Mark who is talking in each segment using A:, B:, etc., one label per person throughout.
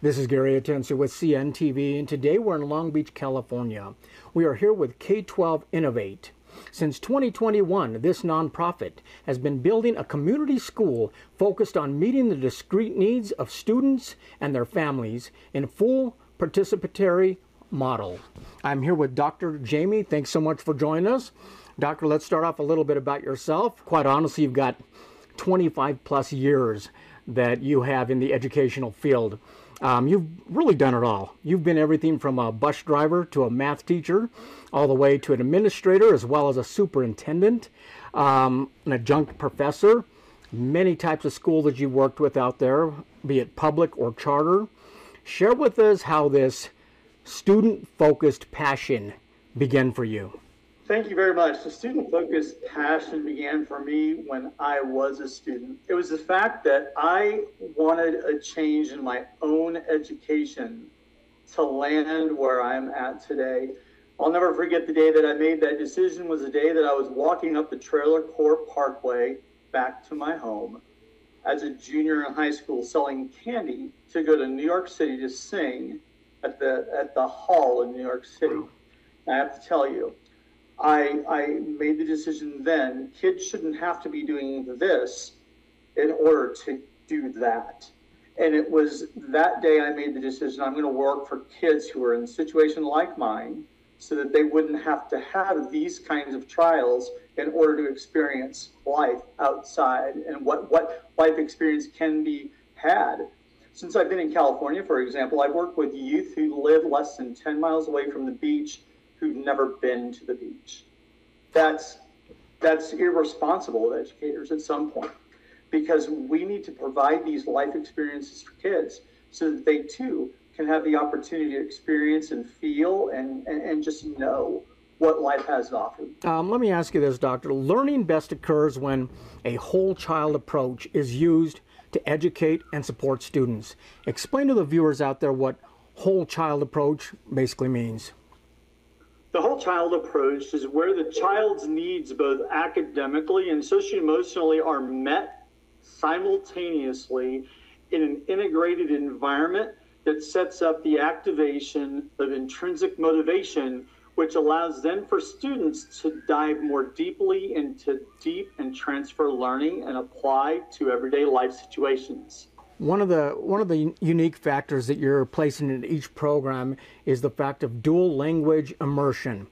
A: This is Gary Atencio with CNTV, and today we're in Long Beach, California. We are here with K12 INNOVATE. Since 2021, this nonprofit has been building a community school focused on meeting the discrete needs of students and their families in a full participatory model. I'm here with Dr. Jamie. Thanks so much for joining us. Doctor, let's start off a little bit about yourself. Quite honestly, you've got 25 plus years that you have in the educational field. You've really done it all. You've been everything from a bus driver to a math teacher, all the way to an administrator, as well as a superintendent, an adjunct professor, many types of schools that you've worked with out there, be it public or charter. Share with us how this student-focused passion began for you.
B: Thank you very much. The student-focused passion began for me when I was a student. It was the fact that I wanted a change in my own education to land where I'm at today. I'll never forget the day that I made that decision. Was the day that I was walking up the Trailer Court Parkway back to my home as a junior in high school, selling candy to go to New York City to sing at the hall in New York City. I have to tell you, I made the decision then, kids shouldn't have to be doing this in order to do that. And it was that day I made the decision, I'm going to work for kids who are in a situation like mine so that they wouldn't have to have these kinds of trials in order to experience life outside and what life experience can be had. Since I've been in California, for example, I've worked with youth who live less than 10 miles away from the beach who've never been to the beach. That's irresponsible of educators at some point, because we need to provide these life experiences for kids so that they too can have the opportunity to experience and feel and just know what life has to offer.
A: Let me ask you this, Doctor. Learning best occurs when a whole child approach is used to educate and support students. Explain to the viewers out there what whole child approach basically means.
B: The whole child approach is where the child's needs, both academically and socio-emotionally, are met simultaneously in an integrated environment that sets up the activation of intrinsic motivation, which allows then for students to dive more deeply into deep and transfer learning and apply to everyday life situations. One of the unique factors that you're placing in each program is the fact of dual language immersion.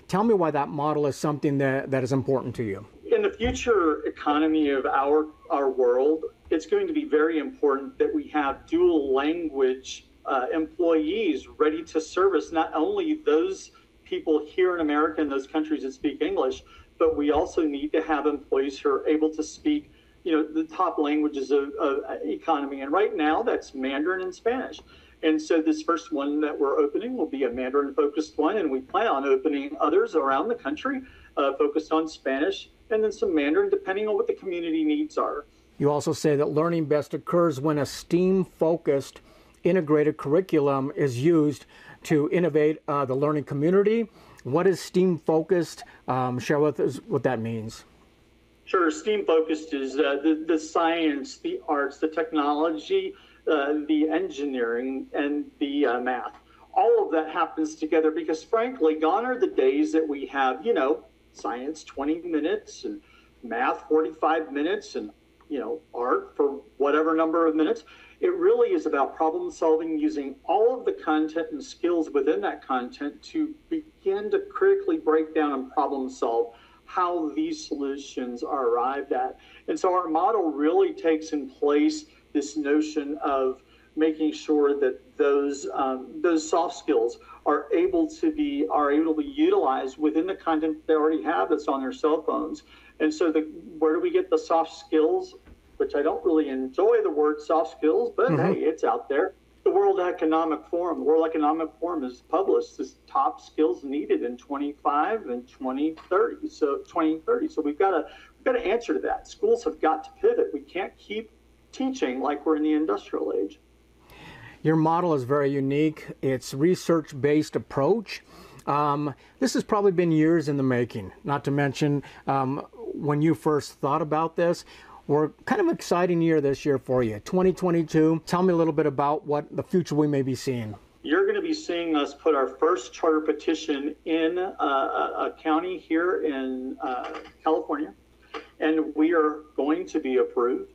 B: Tell me why that model is something that is important to you. In the future economy of our world, it's going to be very important that we have dual language employees ready to service not only those people here in America and those countries that speak English, but we also need to have employees who are able to speak the top languages of economy. And right now that's Mandarin and Spanish. And so this first one that we're opening will be a Mandarin focused one, and we plan on opening others around the country focused on Spanish and then some Mandarin depending on what the community needs are.
A: You also say that learning best occurs when a STEAM focused integrated curriculum is used to innovate the learning community. What is STEAM focused? Share with us what that means.
B: Sure, STEAM focused is the science, the arts, the technology, the engineering, and the math. All of that happens together because frankly, gone are the days that we have, science 20 minutes and math 45 minutes and, art for whatever number of minutes. It really is about problem solving using all of the content and skills within that content to begin to critically break down and problem solve how these solutions are arrived at. And so our model really takes in place this notion of making sure that those soft skills are able to be utilized within the content they already have that's on their cell phones. And so where do we get the soft skills? Which I don't really enjoy the word soft skills, but hey, it's out there. The World Economic Forum has published this top skills needed in 25 and 2030. So we've got to answer to that. Schools have got to pivot. We can't keep teaching like we're in the industrial age.
A: Your model is very unique. It's research-based approach. This has probably been years in the making, not to mention when you first thought about this. We're kind of an exciting year this year for you, 2022. Tell me a little bit about what the future we may be seeing.
B: You're going to be seeing us put our first charter petition in a county here in California, and we are going to be approved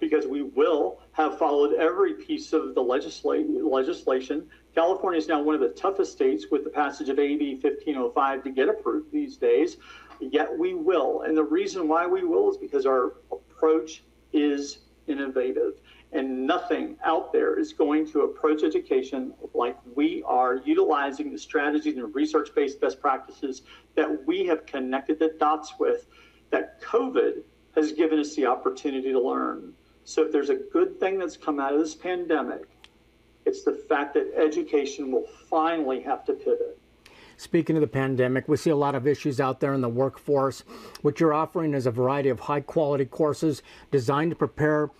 B: because we will have followed every piece of the legislation. California is now one of the toughest states with the passage of AB 1505 to get approved these days, yet we will. And the reason why we will is because our approach is innovative. And nothing out there is going to approach education like we are, utilizing the strategies and research-based best practices that we have connected the dots with, that COVID has given us the opportunity to learn. So if there's a good thing that's come out of this pandemic, it's the fact that education will finally have to pivot.
A: Speaking of the pandemic, we see a lot of issues out there in the workforce. What you're offering is a variety of high-quality courses designed to prepare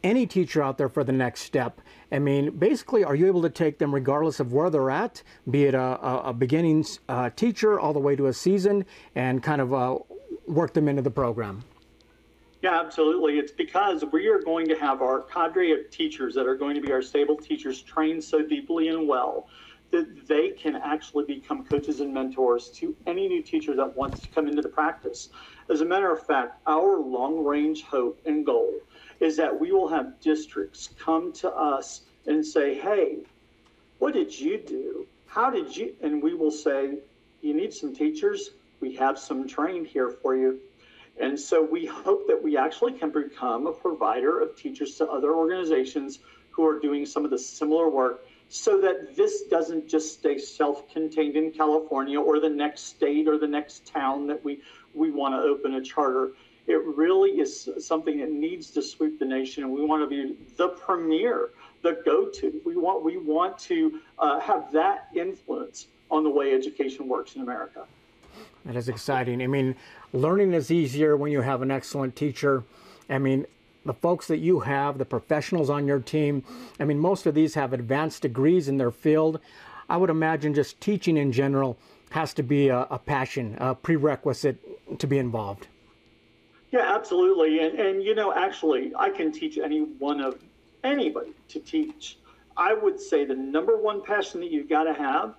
A: any teacher out there for the next step. I mean, basically, are you able to take them regardless of where they're at, be it a beginning teacher all the way to a seasoned, and kind of work them into the program?
B: Yeah, absolutely. It's because we are going to have our cadre of teachers that are going to be our stable teachers trained so deeply and well that they can actually become coaches and mentors to any new teacher that wants to come into the practice. As a matter of fact, our long-range hope and goal is that we will have districts come to us and say, hey, what did you do? How did you? And we will say, you need some teachers? We have some trained here for you. And so we hope that we actually can become a provider of teachers to other organizations who are doing some of the similar work, so that this doesn't just stay self-contained in California or the next state or the next town that we want to open a charter. It really is something that needs to sweep the nation, and we want to be the premier, the go-to. We want to have that influence on the way education works in America.
A: That is exciting. I mean, learning is easier when you have an excellent teacher. I mean, the folks that you have, the professionals on your team, I mean, most of these have advanced degrees in their field. I would imagine just teaching in general has to be a passion, a prerequisite to be involved.
B: Yeah, absolutely. And you know, actually, I can teach anybody to teach. I would say the number one passion that you've got to have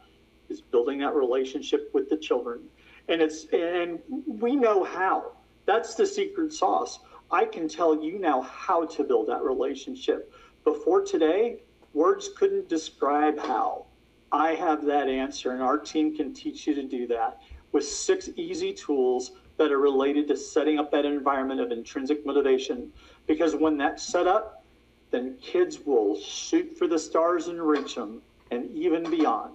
B: is building that relationship with the children. And we know how. That's the secret sauce. I can tell you now how to build that relationship. Before today, words couldn't describe how. I have that answer, and our team can teach you to do that with 6 easy tools that are related to setting up that environment of intrinsic motivation. Because when that's set up, then kids will shoot for the stars and reach them, and even beyond.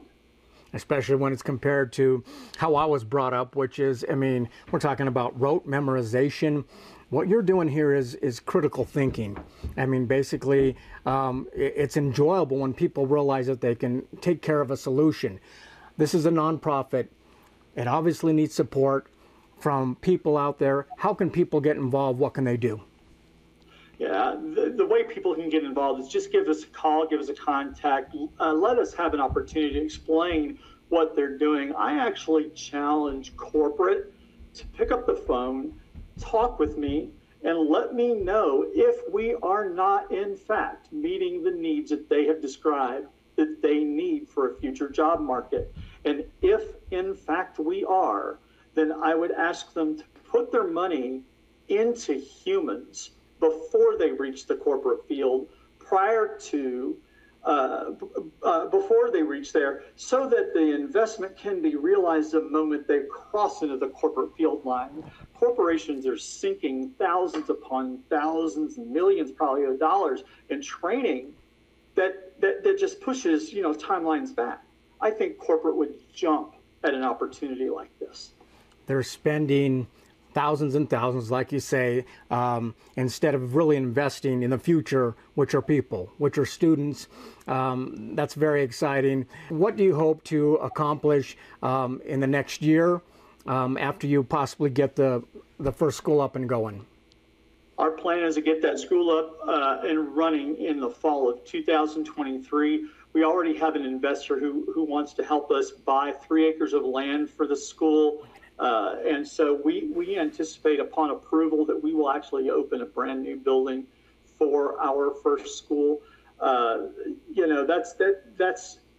A: Especially when it's compared to how I was brought up, which is, I mean, we're talking about rote memorization. What you're doing here is critical thinking. I mean, basically, it's enjoyable when people realize that they can take care of a solution. This is a nonprofit. It obviously needs support from people out there. How can people get involved? What can they do?
B: Yeah, the way people can get involved is just give us a call, give us a contact, let us have an opportunity to explain what they're doing. I actually challenge corporate to pick up the phone, talk with me, and let me know if we are not, in fact, meeting the needs that they have described that they need for a future job market. And if, in fact, we are, then I would ask them to put their money into humans before they reach the corporate field, before they reach there, so that the investment can be realized the moment they cross into the corporate field line. Corporations are sinking thousands upon thousands and millions probably of dollars in training that just pushes, timelines back. I think corporate would jump at an opportunity like this.
A: They're spending thousands and thousands, like you say, instead of really investing in the future, which are people, which are students. That's very exciting. What do you hope to accomplish in the next year after you possibly get the first school up and going?
B: Our plan is to get that school up and running in the fall of 2023. We already have an investor who wants to help us buy 3 acres of land for the school. And so we anticipate upon approval that we will actually open a brand new building for our first school. You know, that's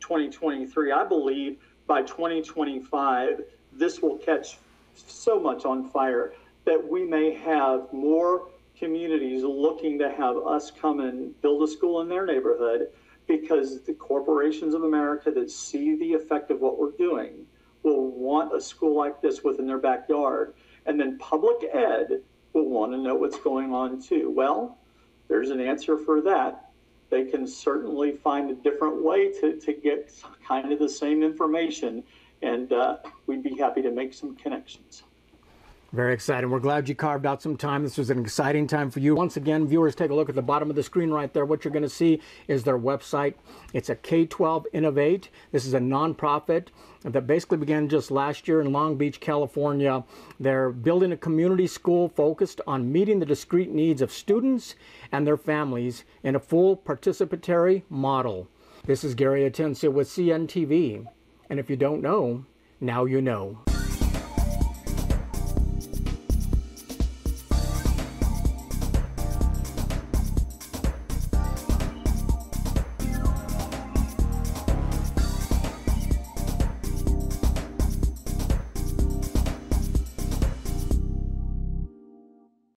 B: 2023. I believe by 2025, this will catch so much on fire that we may have more communities looking to have us come and build a school in their neighborhood, because the corporations of America that see the effect of what we're doing will want a school like this within their backyard. And then public ed will want to know what's going on too. Well, there's an answer for that. They can certainly find a different way to get kind of the same information, and we'd be happy to make some connections.
A: Very exciting. We're glad you carved out some time. This was an exciting time for you. Once again, viewers, take a look at the bottom of the screen right there. What you're going to see is their website. It's a K12 INNOVATE. This is a nonprofit that basically began just last year in Long Beach, California. They're building a community school focused on meeting the discrete needs of students and their families in a full participatory model. This is Gary Atencio with CNTV. And if you don't know, now you know.